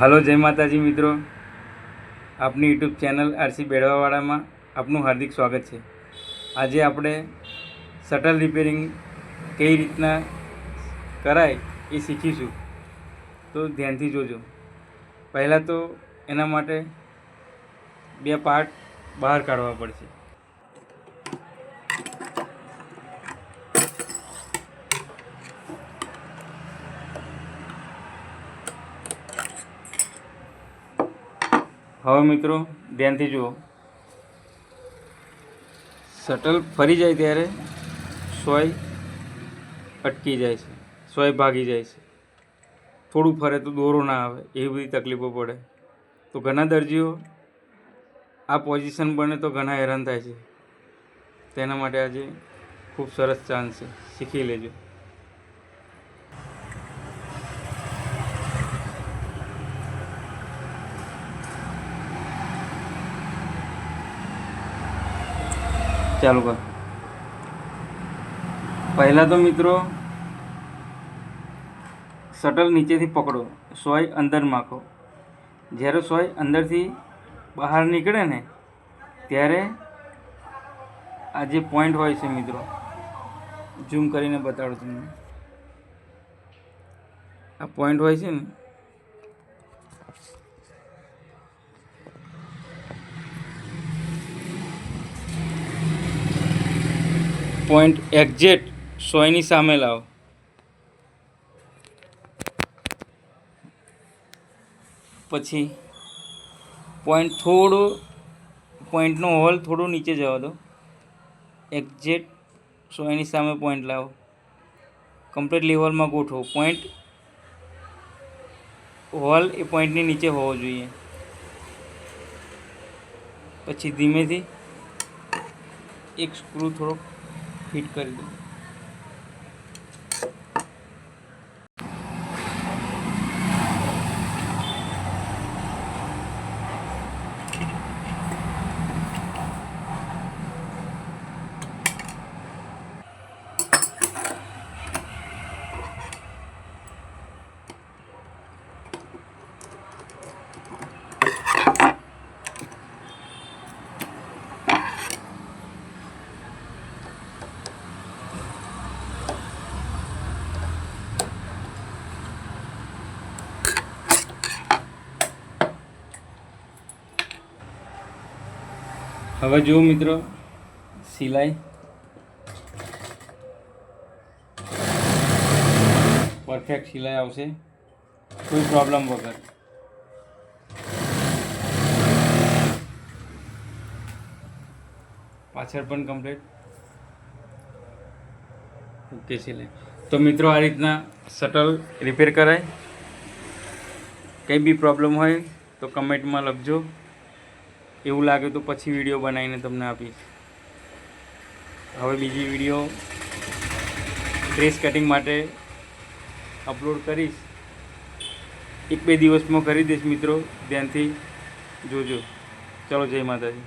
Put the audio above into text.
Hello, જય માતાજી મિત્રો. આપની યુટ્યુબ ચેનલ આરસી બેડવાવાળામાં આપનું હાર્દિક સ્વાગત છે. આજે આપણે શટલ રિપેરિંગ કઈ રીતના કરાય એ શીખીશું, તો ધ્યાનથી જોજો. પહેલાં તો એના માટે બે પાર્ટ બહાર કાઢવા પડશે. હવે મિત્રો ધ્યાનથી જુઓ. શટલ ફરી જાય ત્યારે સોય અટકી જાય છે, સોય ભાગી જાય છે. થોડું ફરે તો દોરો ના આવે, એવી બધી તકલીફો પડે. તો ઘણા દરજીઓ આ પોઝિશન બને તો ઘણા હેરાન થાય છે. તેના માટે આજે ખૂબ સરસ ચાન્સ છે, શીખી લેજો. ચાલુ કર. પહેલાં તો મિત્રો શટલ નીચેથી પકડો, સોય અંદર નાખો. જ્યારે સોય અંદરથી બહાર નીકળે ને ત્યારે આ જે પોઈન્ટ હોય છે મિત્રો, ઝૂમ કરીને બતાડો તમને. આ પોઈન્ટ હોય છે ને, પોઈન્ટ એક્ઝેક્ટ સોયની સામે લાવો. પછી પોઈન્ટનો હોલ થોડો નીચે જવા દો. એક્ઝેક્ટ સોયની સામે પોઈન્ટ લાવો. કમ્પ્લીટ લેવલમાં ગોઠવો. હોલ એ પોઈન્ટની નીચે હોવો જોઈએ. પછી ધીમેથી એક સ્ક્રૂ થોડો ફિટ કરી દો. હવે જુઓ મિત્રો, સિલાઈ પરફેક્ટ સિલાઈ આવશે, કોઈ પ્રોબ્લેમ વગર. પાછળ પણ કમ્પ્લીટ ઓકે સિલાઈ. તો મિત્રો આ રીતના શટલ રિપેર કરાય. કંઈ બી પ્રોબ્લેમ હોય તો કમેન્ટમાં લખજો. એવું લાગે તો પછી વિડીયો બનાવીને તમને આપીશ. હવે બીજી વિડીયો ડ્રેસ કટિંગ માટે અપલોડ કરીશ. 1-2 દિવસમાં કરી દઈશ મિત્રો, ધ્યાનથી જોજો. ચલો, જય માતાજી.